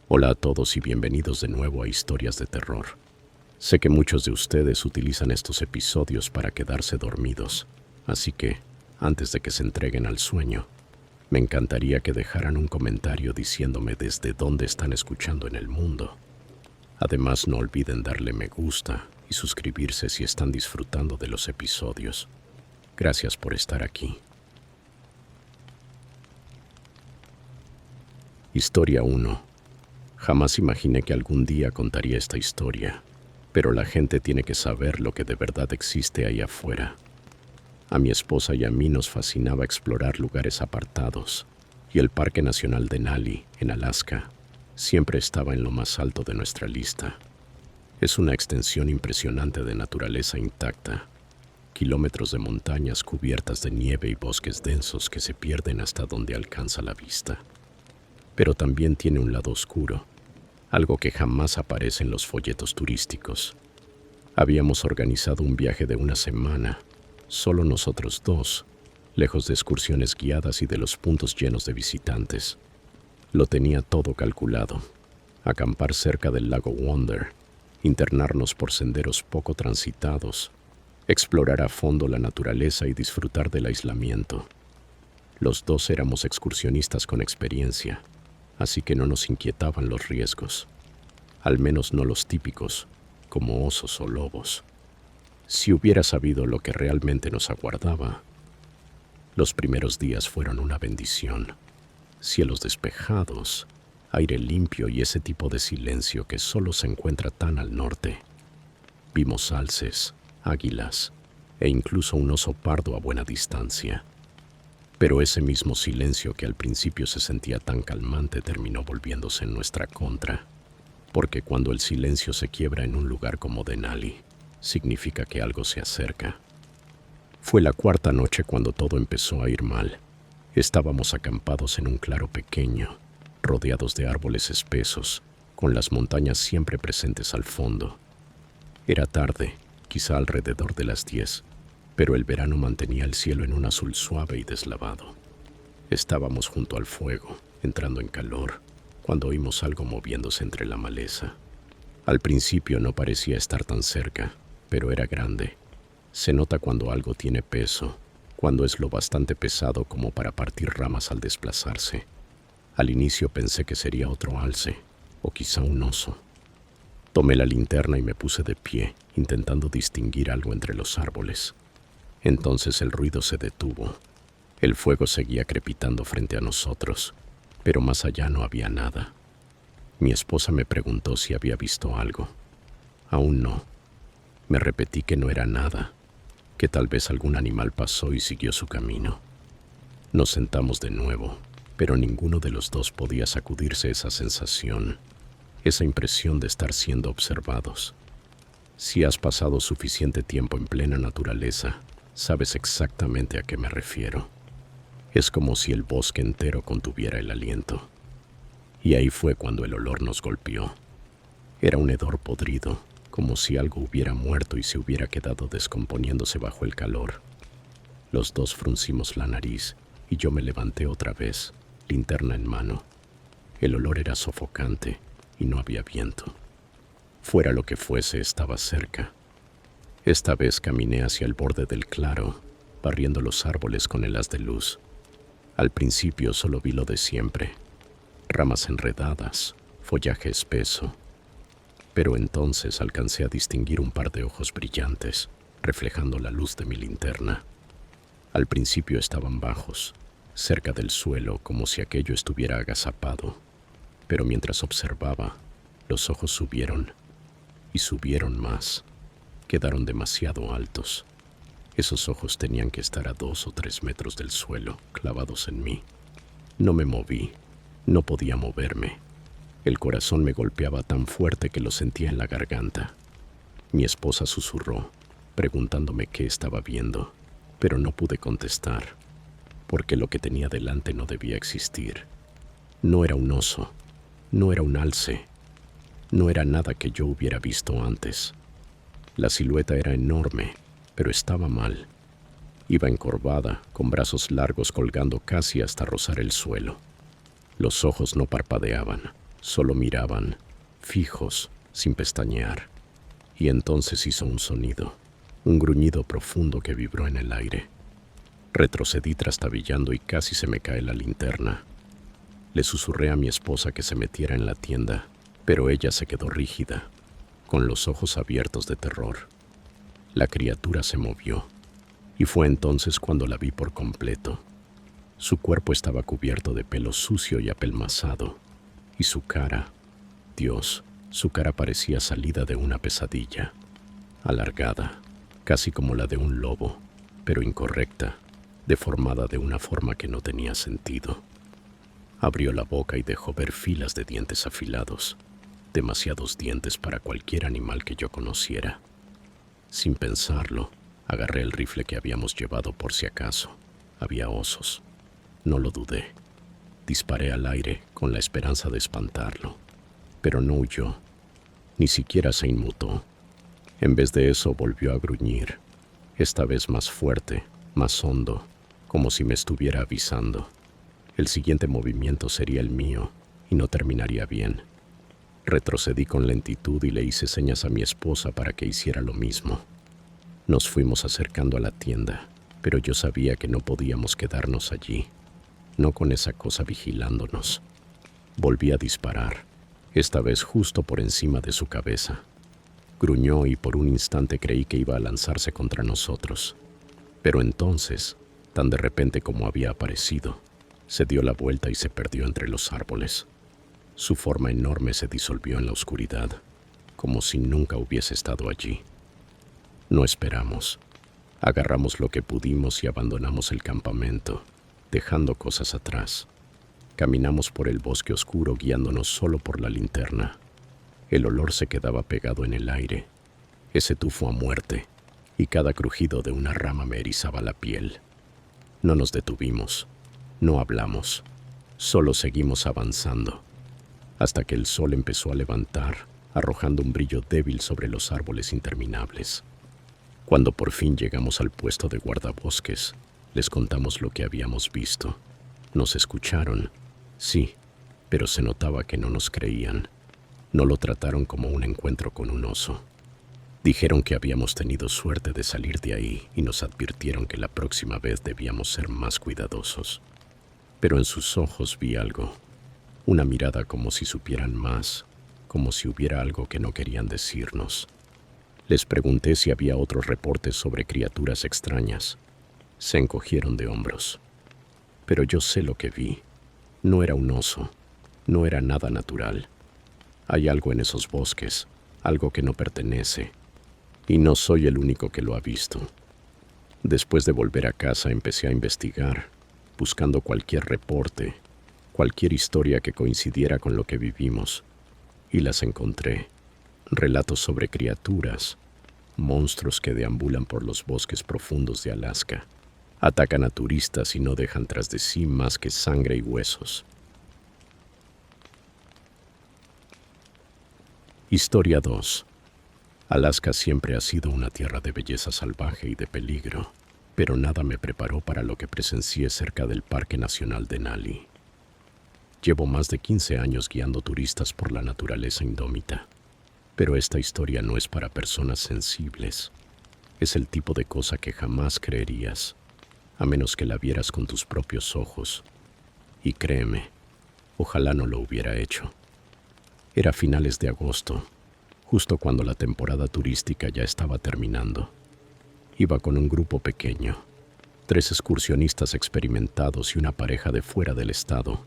Hola a todos y bienvenidos de nuevo a Historias de Terror. Sé que muchos de ustedes utilizan estos episodios para quedarse dormidos, así que, antes de que se entreguen al sueño, me encantaría que dejaran un comentario diciéndome desde dónde están escuchando en el mundo. Además, no olviden darle me gusta y suscribirse si están disfrutando de los episodios. Gracias por estar aquí. Historia 1. Jamás imaginé que algún día contaría esta historia, pero la gente tiene que saber lo que de verdad existe ahí afuera. A mi esposa y a mí nos fascinaba explorar lugares apartados, y el Parque Nacional Denali, en Alaska, siempre estaba en lo más alto de nuestra lista. Es una extensión impresionante de naturaleza intacta, kilómetros de montañas cubiertas de nieve y bosques densos que se pierden hasta donde alcanza la vista. Pero también tiene un lado oscuro, algo que jamás aparece en los folletos turísticos. Habíamos organizado un viaje de una semana, solo nosotros dos, lejos de excursiones guiadas y de los puntos llenos de visitantes. Lo tenía todo calculado: acampar cerca del lago Wonder, internarnos por senderos poco transitados, explorar a fondo la naturaleza y disfrutar del aislamiento. Los dos éramos excursionistas con experiencia, así que no nos inquietaban los riesgos, al menos no los típicos, como osos o lobos. Si hubiera sabido lo que realmente nos aguardaba. Los primeros días fueron una bendición. Cielos despejados, aire limpio y ese tipo de silencio que solo se encuentra tan al norte. Vimos alces, águilas e incluso un oso pardo a buena distancia. Pero ese mismo silencio que al principio se sentía tan calmante terminó volviéndose en nuestra contra, porque cuando el silencio se quiebra en un lugar como Denali, significa que algo se acerca. Fue la cuarta noche cuando todo empezó a ir mal. Estábamos acampados en un claro pequeño, rodeados de árboles espesos, con las montañas siempre presentes al fondo. Era tarde, quizá alrededor de las 10, pero el verano mantenía el cielo en un azul suave y deslavado. Estábamos junto al fuego, entrando en calor, cuando oímos algo moviéndose entre la maleza. Al principio no parecía estar tan cerca, pero era grande. Se nota cuando algo tiene peso, cuando es lo bastante pesado como para partir ramas al desplazarse. Al inicio pensé que sería otro alce, o quizá un oso. Tomé la linterna y me puse de pie, intentando distinguir algo entre los árboles. Entonces el ruido se detuvo. El fuego seguía crepitando frente a nosotros, pero más allá no había nada. Mi esposa me preguntó si había visto algo. Aún no. Me repetí que no era nada, que tal vez algún animal pasó y siguió su camino. Nos sentamos de nuevo, pero ninguno de los dos podía sacudirse esa sensación, esa impresión de estar siendo observados. Si has pasado suficiente tiempo en plena naturaleza, sabes exactamente a qué me refiero. Es como si el bosque entero contuviera el aliento. Y ahí fue cuando el olor nos golpeó. Era un hedor podrido, como si algo hubiera muerto y se hubiera quedado descomponiéndose bajo el calor. Los dos fruncimos la nariz y yo me levanté otra vez, linterna en mano. El olor era sofocante y no había viento. Fuera lo que fuese, estaba cerca. Esta vez caminé hacia el borde del claro, barriendo los árboles con el haz de luz. Al principio solo vi lo de siempre: ramas enredadas, follaje espeso. Pero entonces alcancé a distinguir un par de ojos brillantes, reflejando la luz de mi linterna. Al principio estaban bajos, cerca del suelo, como si aquello estuviera agazapado. Pero mientras observaba, los ojos subieron, y subieron más. Quedaron demasiado altos. Esos ojos tenían que estar a 2 o 3 metros del suelo, clavados en mí. No me moví, no podía moverme. El corazón me golpeaba tan fuerte que lo sentía en la garganta. Mi esposa susurró, preguntándome qué estaba viendo, pero no pude contestar, porque lo que tenía delante no debía existir. No era un oso, no era un alce, no era nada que yo hubiera visto antes. La silueta era enorme, pero estaba mal. Iba encorvada, con brazos largos colgando casi hasta rozar el suelo. Los ojos no parpadeaban, Solo miraban, fijos, sin pestañear. Y entonces hizo un sonido, un gruñido profundo que vibró en el aire. Retrocedí trastabillando y casi se me cae la linterna. Le susurré a mi esposa que se metiera en la tienda, pero ella se quedó rígida, con los ojos abiertos de terror. La criatura se movió, y fue entonces cuando la vi por completo. Su cuerpo estaba cubierto de pelo sucio y apelmazado, y su cara, Dios, su cara parecía salida de una pesadilla, alargada, casi como la de un lobo, pero incorrecta, deformada de una forma que no tenía sentido. Abrió la boca y dejó ver filas de dientes afilados, demasiados dientes para cualquier animal que yo conociera. Sin pensarlo, agarré el rifle que habíamos llevado por si acaso. Había osos. No lo dudé. Disparé al aire con la esperanza de espantarlo, pero no huyó. Ni siquiera se inmutó. En vez de eso volvió a gruñir, esta vez más fuerte, más hondo, como si me estuviera avisando. El siguiente movimiento sería el mío y no terminaría bien. Retrocedí con lentitud y le hice señas a mi esposa para que hiciera lo mismo. Nos fuimos acercando a la tienda, pero yo sabía que no podíamos quedarnos allí, no con esa cosa vigilándonos. Volví a disparar, esta vez justo por encima de su cabeza. Gruñó y por un instante creí que iba a lanzarse contra nosotros. Pero entonces, tan de repente como había aparecido, se dio la vuelta y se perdió entre los árboles. Su forma enorme se disolvió en la oscuridad, como si nunca hubiese estado allí. No esperamos. Agarramos lo que pudimos y abandonamos el campamento, dejando cosas atrás. Caminamos por el bosque oscuro guiándonos solo por la linterna. El olor se quedaba pegado en el aire, ese tufo a muerte, y cada crujido de una rama me erizaba la piel. No nos detuvimos. No hablamos, solo seguimos avanzando, hasta que el sol empezó a levantar, arrojando un brillo débil sobre los árboles interminables. Cuando por fin llegamos al puesto de guardabosques, les contamos lo que habíamos visto. Nos escucharon, sí, pero se notaba que no nos creían. No lo trataron como un encuentro con un oso. Dijeron que habíamos tenido suerte de salir de ahí y nos advirtieron que la próxima vez debíamos ser más cuidadosos. Pero en sus ojos vi algo, una mirada como si supieran más, como si hubiera algo que no querían decirnos. Les pregunté si había otros reportes sobre criaturas extrañas. Se encogieron de hombros. Pero yo sé lo que vi. No era un oso, no era nada natural. Hay algo en esos bosques, algo que no pertenece, y no soy el único que lo ha visto. Después de volver a casa empecé a investigar, buscando cualquier reporte, cualquier historia que coincidiera con lo que vivimos, y las encontré. Relatos sobre criaturas, monstruos que deambulan por los bosques profundos de Alaska, atacan a turistas y no dejan tras de sí más que sangre y huesos. Historia 2. Alaska siempre ha sido una tierra de belleza salvaje y de peligro, pero nada me preparó para lo que presencié cerca del Parque Nacional Denali. Llevo más de 15 años guiando turistas por la naturaleza indómita, pero esta historia no es para personas sensibles. Es el tipo de cosa que jamás creerías, a menos que la vieras con tus propios ojos. Y créeme, ojalá no lo hubiera hecho. Era finales de agosto, justo cuando la temporada turística ya estaba terminando. Iba con un grupo pequeño, 3 excursionistas experimentados y una pareja de fuera del estado,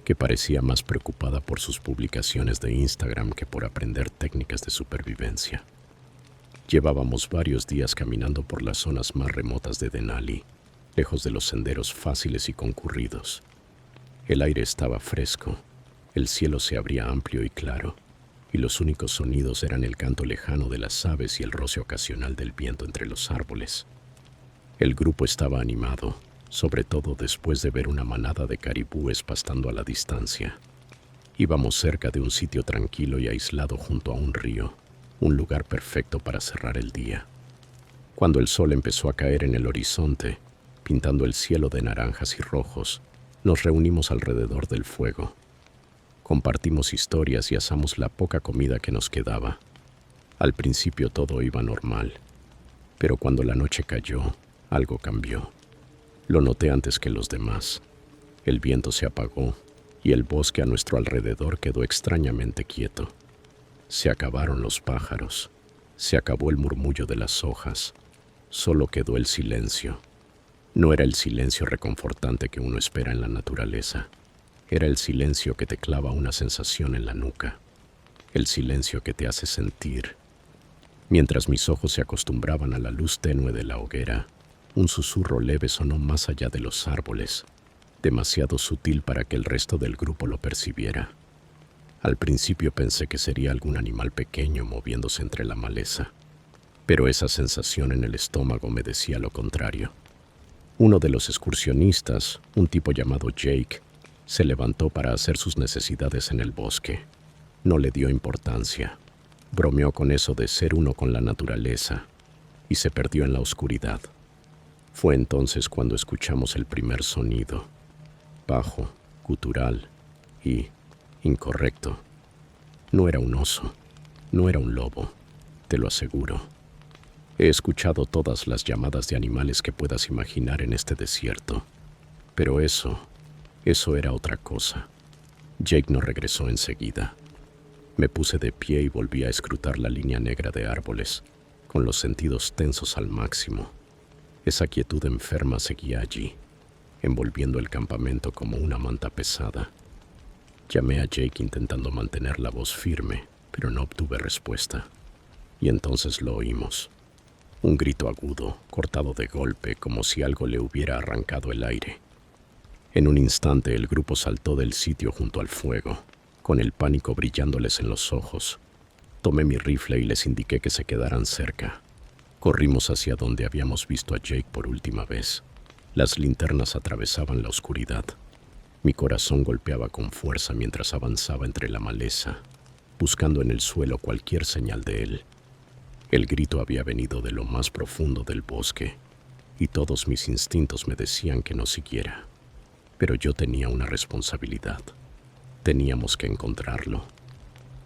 que parecía más preocupada por sus publicaciones de Instagram que por aprender técnicas de supervivencia. Llevábamos varios días caminando por las zonas más remotas de Denali, lejos de los senderos fáciles y concurridos. El aire estaba fresco, el cielo se abría amplio y claro, y los únicos sonidos eran el canto lejano de las aves y el roce ocasional del viento entre los árboles. El grupo estaba animado, sobre todo después de ver una manada de caribúes pastando a la distancia. Íbamos cerca de un sitio tranquilo y aislado junto a un río, un lugar perfecto para cerrar el día. Cuando el sol empezó a caer en el horizonte, pintando el cielo de naranjas y rojos, nos reunimos alrededor del fuego. Compartimos historias y asamos la poca comida que nos quedaba. Al principio todo iba normal, pero cuando la noche cayó, algo cambió. Lo noté antes que los demás. El viento se apagó y el bosque a nuestro alrededor quedó extrañamente quieto. Se acabaron los pájaros, se acabó el murmullo de las hojas, solo quedó el silencio. No era el silencio reconfortante que uno espera en la naturaleza. Era el silencio que te clava una sensación en la nuca. El silencio que te hace sentir. Mientras mis ojos se acostumbraban a la luz tenue de la hoguera, un susurro leve sonó más allá de los árboles, demasiado sutil para que el resto del grupo lo percibiera. Al principio pensé que sería algún animal pequeño moviéndose entre la maleza, pero esa sensación en el estómago me decía lo contrario. Uno de los excursionistas, un tipo llamado Jake, se levantó para hacer sus necesidades en el bosque. No le dio importancia. Bromeó con eso de ser uno con la naturaleza y se perdió en la oscuridad. Fue entonces cuando escuchamos el primer sonido, bajo, gutural y incorrecto. No era un oso, no era un lobo, te lo aseguro. He escuchado todas las llamadas de animales que puedas imaginar en este desierto, pero eso era otra cosa. Jake no regresó enseguida. Me puse de pie y volví a escrutar la línea negra de árboles, con los sentidos tensos al máximo. Esa quietud enferma seguía allí, envolviendo el campamento como una manta pesada. Llamé a Jake intentando mantener la voz firme, pero no obtuve respuesta. Y entonces lo oímos. Un grito agudo, cortado de golpe, como si algo le hubiera arrancado el aire. En un instante el grupo saltó del sitio junto al fuego, con el pánico brillándoles en los ojos. Tomé mi rifle y les indiqué que se quedaran cerca. Corrimos hacia donde habíamos visto a Jake por última vez. Las linternas atravesaban la oscuridad. Mi corazón golpeaba con fuerza mientras avanzaba entre la maleza, buscando en el suelo cualquier señal de él. El grito había venido de lo más profundo del bosque, y todos mis instintos me decían que no siguiera. Pero yo tenía una responsabilidad. Teníamos que encontrarlo.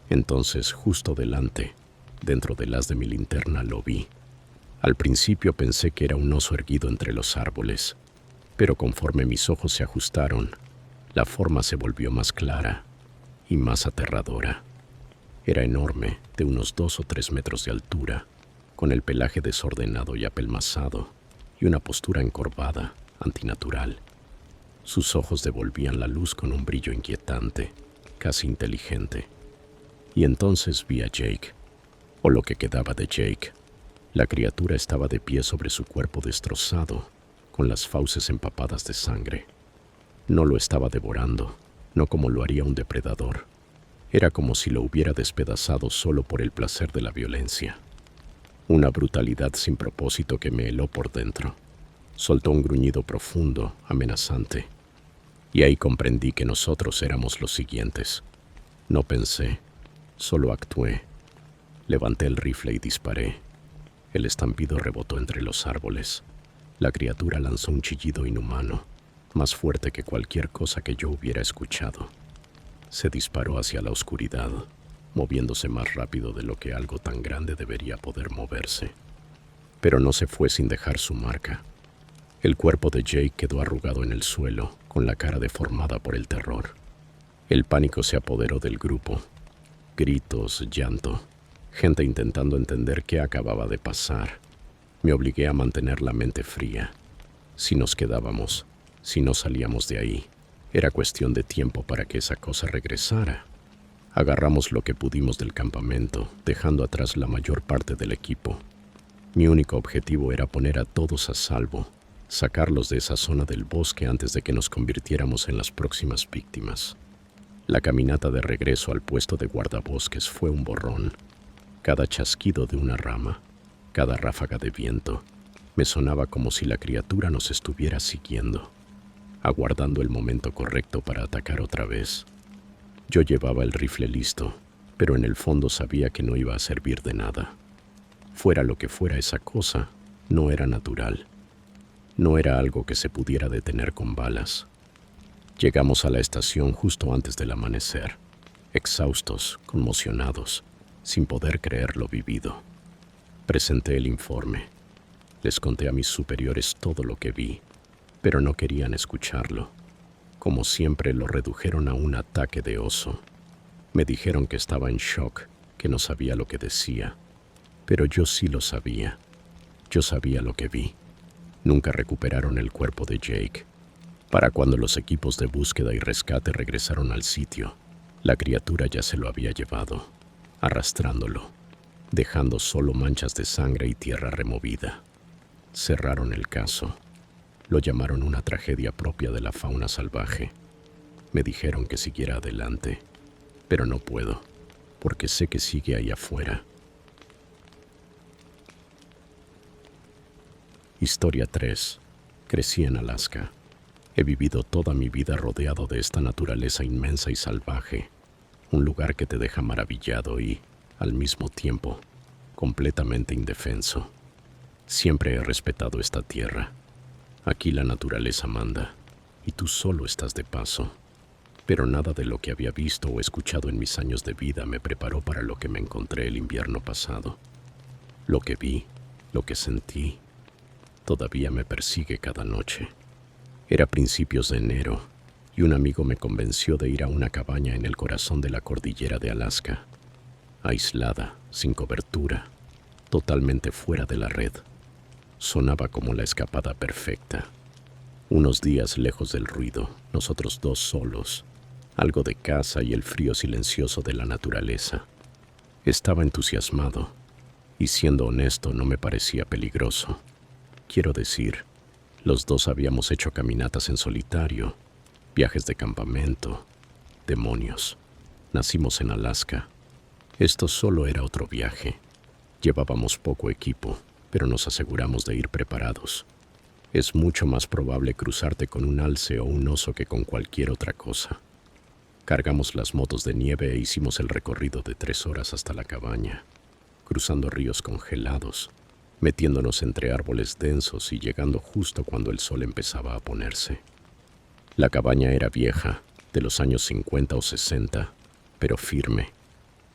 Entonces, justo delante, dentro del haz de mi linterna, lo vi. Al principio pensé que era un oso erguido entre los árboles, pero conforme mis ojos se ajustaron, la forma se volvió más clara y más aterradora. Era enorme, de unos 2 o 3 metros de altura, con el pelaje desordenado y apelmazado, y una postura encorvada, antinatural. Sus ojos devolvían la luz con un brillo inquietante, casi inteligente. Y entonces vi a Jake, o lo que quedaba de Jake. La criatura estaba de pie sobre su cuerpo destrozado, con las fauces empapadas de sangre. No lo estaba devorando, no como lo haría un depredador. Era como si lo hubiera despedazado solo por el placer de la violencia. Una brutalidad sin propósito que me heló por dentro. Soltó un gruñido profundo, amenazante. Y ahí comprendí que nosotros éramos los siguientes. No pensé, solo actué. Levanté el rifle y disparé. El estampido rebotó entre los árboles. La criatura lanzó un chillido inhumano, más fuerte que cualquier cosa que yo hubiera escuchado. Se disparó hacia la oscuridad, moviéndose más rápido de lo que algo tan grande debería poder moverse. Pero no se fue sin dejar su marca. El cuerpo de Jake quedó arrugado en el suelo, con la cara deformada por el terror. El pánico se apoderó del grupo. Gritos, llanto, gente intentando entender qué acababa de pasar. Me obligué a mantener la mente fría. Si nos quedábamos, si no salíamos de ahí, era cuestión de tiempo para que esa cosa regresara. Agarramos lo que pudimos del campamento, dejando atrás la mayor parte del equipo. Mi único objetivo era poner a todos a salvo, sacarlos de esa zona del bosque antes de que nos convirtiéramos en las próximas víctimas. La caminata de regreso al puesto de guardabosques fue un borrón. Cada chasquido de una rama, cada ráfaga de viento, me sonaba como si la criatura nos estuviera siguiendo, aguardando el momento correcto para atacar otra vez. Yo llevaba el rifle listo, pero en el fondo sabía que no iba a servir de nada. Fuera lo que fuera esa cosa, no era natural. No era algo que se pudiera detener con balas. Llegamos a la estación justo antes del amanecer. exhaustos, conmocionados, sin poder creer lo vivido. Presenté el informe. Les conté a mis superiores todo lo que vi, pero no querían escucharlo. Como siempre, lo redujeron a un ataque de oso. Me dijeron que estaba en shock, que no sabía lo que decía. Pero yo sí lo sabía. Yo sabía lo que vi. Nunca recuperaron el cuerpo de Jake. Para cuando los equipos de búsqueda y rescate regresaron al sitio, la criatura ya se lo había llevado, arrastrándolo, dejando solo manchas de sangre y tierra removida. Cerraron el caso. Lo llamaron una tragedia propia de la fauna salvaje. Me dijeron que siguiera adelante, pero no puedo, porque sé que sigue ahí afuera. Historia 3. Crecí en Alaska. He vivido toda mi vida rodeado de esta naturaleza inmensa y salvaje, un lugar que te deja maravillado y, al mismo tiempo, completamente indefenso. Siempre he respetado esta tierra. Aquí la naturaleza manda, y tú solo estás de paso. Pero nada de lo que había visto o escuchado en mis años de vida me preparó para lo que me encontré el invierno pasado. Lo que vi, lo que sentí, todavía me persigue cada noche. Era principios de enero, y un amigo me convenció de ir a una cabaña en el corazón de la cordillera de Alaska, aislada, sin cobertura, totalmente fuera de la red. Sonaba como la escapada perfecta. Unos días lejos del ruido, nosotros dos solos, algo de casa y el frío silencioso de la naturaleza. Estaba entusiasmado, y siendo honesto, no me parecía peligroso. Quiero decir, los dos habíamos hecho caminatas en solitario, viajes de campamento. Demonios. Nacimos en Alaska. Esto solo era otro viaje. Llevábamos poco equipo, pero nos aseguramos de ir preparados. Es mucho más probable cruzarte con un alce o un oso que con cualquier otra cosa. Cargamos las motos de nieve e hicimos el recorrido de 3 horas hasta la cabaña, cruzando ríos congelados, metiéndonos entre árboles densos y llegando justo cuando el sol empezaba a ponerse. La cabaña era vieja, de los años 50 o 60, pero firme,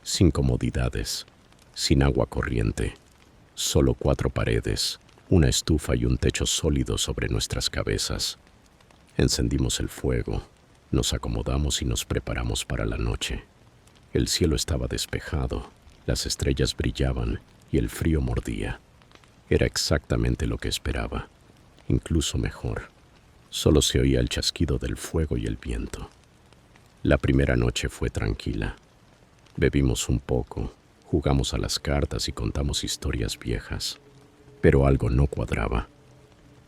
sin comodidades, sin agua corriente, solo 4 paredes, una estufa y un techo sólido sobre nuestras cabezas. Encendimos el fuego, nos acomodamos y nos preparamos para la noche. El cielo estaba despejado, las estrellas brillaban y el frío mordía. Era exactamente lo que esperaba, incluso mejor. Solo se oía el chasquido del fuego y el viento. La primera noche fue tranquila. Bebimos un poco, jugamos a las cartas y contamos historias viejas. Pero algo no cuadraba.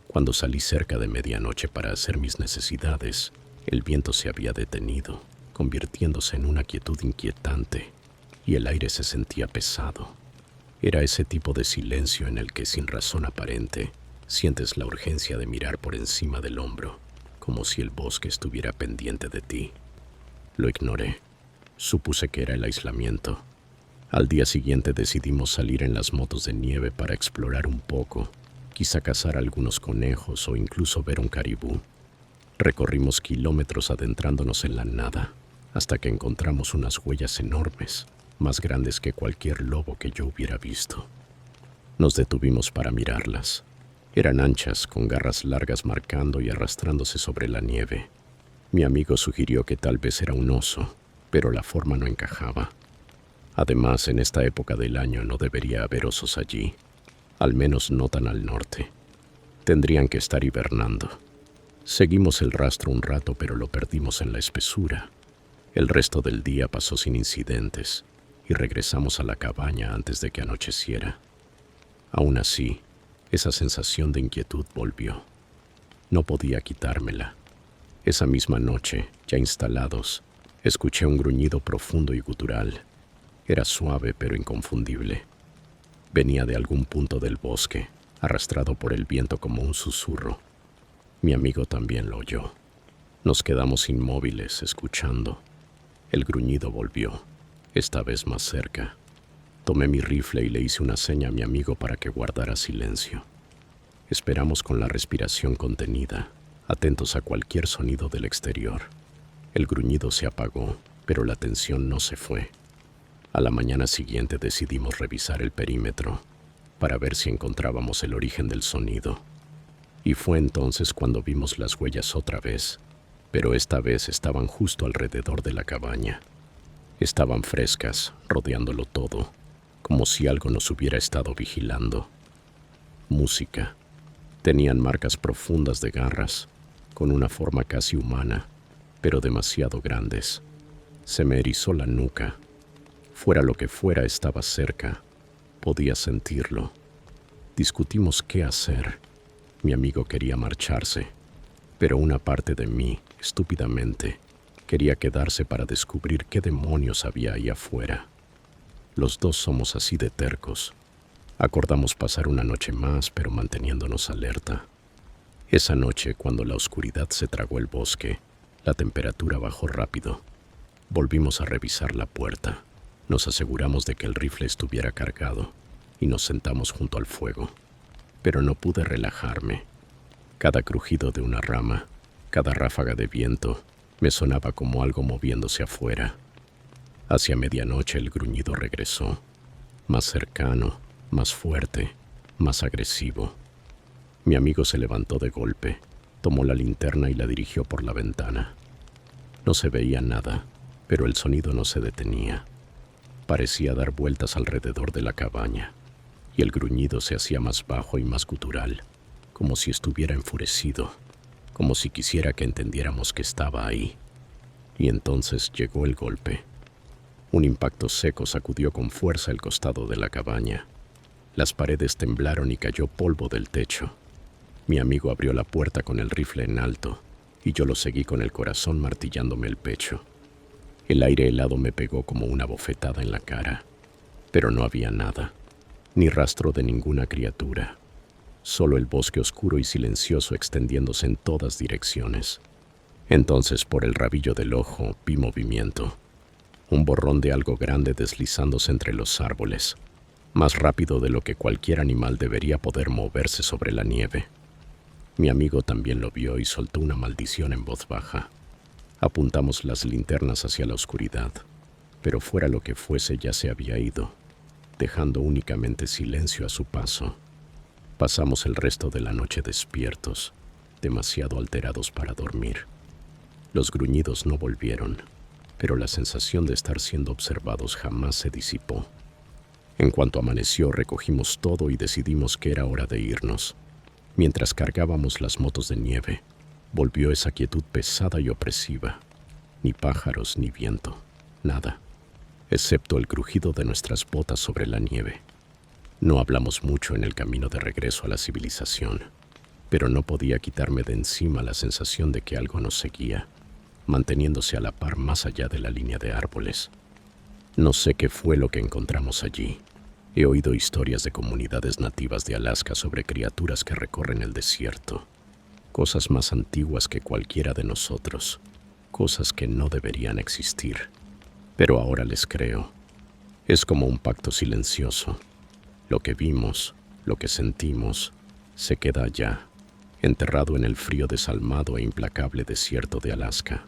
Cuando salí cerca de medianoche para hacer mis necesidades, el viento se había detenido, convirtiéndose en una quietud inquietante, y el aire se sentía pesado. Era ese tipo de silencio en el que, sin razón aparente, sientes la urgencia de mirar por encima del hombro, como si el bosque estuviera pendiente de ti. Lo ignoré. Supuse que era el aislamiento. Al día siguiente decidimos salir en las motos de nieve para explorar un poco, quizá cazar algunos conejos o incluso ver un caribú. Recorrimos kilómetros adentrándonos en la nada, hasta que encontramos unas huellas enormes, más grandes que cualquier lobo que yo hubiera visto. Nos detuvimos para mirarlas. Eran anchas, con garras largas marcando y arrastrándose sobre la nieve. Mi amigo sugirió que tal vez era un oso, pero la forma no encajaba. Además, en esta época del año no debería haber osos allí, al menos no tan al norte. Tendrían que estar hibernando. Seguimos el rastro un rato, pero lo perdimos en la espesura. El resto del día pasó sin incidentes y regresamos a la cabaña antes de que anocheciera. Aún así, esa sensación de inquietud volvió. No podía quitármela. Esa misma noche, ya instalados, escuché un gruñido profundo y gutural. Era suave pero inconfundible. Venía de algún punto del bosque, arrastrado por el viento como un susurro. Mi amigo también lo oyó. Nos quedamos inmóviles, escuchando. El gruñido volvió, esta vez más cerca. Tomé mi rifle y le hice una seña a mi amigo para que guardara silencio. Esperamos con la respiración contenida, atentos a cualquier sonido del exterior. El gruñido se apagó pero la tensión no se fue. A la mañana siguiente decidimos revisar el perímetro para ver si encontrábamos el origen del sonido. Y fue entonces cuando vimos las huellas otra vez, pero esta vez estaban justo alrededor de la cabaña. Estaban frescas, rodeándolo todo, como si algo nos hubiera estado vigilando. Música. Tenían marcas profundas de garras, con una forma casi humana, pero demasiado grandes. Se me erizó la nuca. Fuera lo que fuera, estaba cerca. Podía sentirlo. Discutimos qué hacer. Mi amigo quería marcharse, pero una parte de mí, estúpidamente, quería quedarse para descubrir qué demonios había ahí afuera. Los dos somos así de tercos. Acordamos pasar una noche más, pero manteniéndonos alerta. Esa noche, cuando la oscuridad se tragó el bosque, la temperatura bajó rápido. Volvimos a revisar la puerta. Nos aseguramos de que el rifle estuviera cargado y nos sentamos junto al fuego. Pero no pude relajarme. Cada crujido de una rama, cada ráfaga de viento, me sonaba como algo moviéndose afuera. Hacia medianoche el gruñido regresó, más cercano, más fuerte, más agresivo. Mi amigo se levantó de golpe, tomó la linterna y la dirigió por la ventana. No se veía nada, pero el sonido no se detenía. Parecía dar vueltas alrededor de la cabaña, y el gruñido se hacía más bajo y más gutural, como si estuviera enfurecido, como si quisiera que entendiéramos que estaba ahí. Y entonces llegó el golpe. Un impacto seco sacudió con fuerza el costado de la cabaña. Las paredes temblaron y cayó polvo del techo. Mi amigo abrió la puerta con el rifle en alto, y yo lo seguí con el corazón martillándome el pecho. El aire helado me pegó como una bofetada en la cara, pero no había nada. Ni rastro de ninguna criatura, solo el bosque oscuro y silencioso extendiéndose en todas direcciones. Entonces, por el rabillo del ojo, vi movimiento, un borrón de algo grande deslizándose entre los árboles, más rápido de lo que cualquier animal debería poder moverse sobre la nieve. Mi amigo también lo vio y soltó una maldición en voz baja. Apuntamos las linternas hacia la oscuridad, pero fuera lo que fuese ya se había ido, dejando únicamente silencio a su paso. Pasamos el resto de la noche despiertos, demasiado alterados para dormir. Los gruñidos no volvieron, pero la sensación de estar siendo observados jamás se disipó. En cuanto amaneció, recogimos todo y decidimos que era hora de irnos. Mientras cargábamos las motos de nieve, volvió esa quietud pesada y opresiva. Ni pájaros ni viento, nada, excepto el crujido de nuestras botas sobre la nieve. No hablamos mucho en el camino de regreso a la civilización, pero no podía quitarme de encima la sensación de que algo nos seguía, manteniéndose a la par más allá de la línea de árboles. No sé qué fue lo que encontramos allí. He oído historias de comunidades nativas de Alaska sobre criaturas que recorren el desierto, cosas más antiguas que cualquiera de nosotros, cosas que no deberían existir. Pero ahora les creo. Es como un pacto silencioso. Lo que vimos, lo que sentimos, se queda allá, enterrado en el frío desalmado e implacable desierto de Alaska.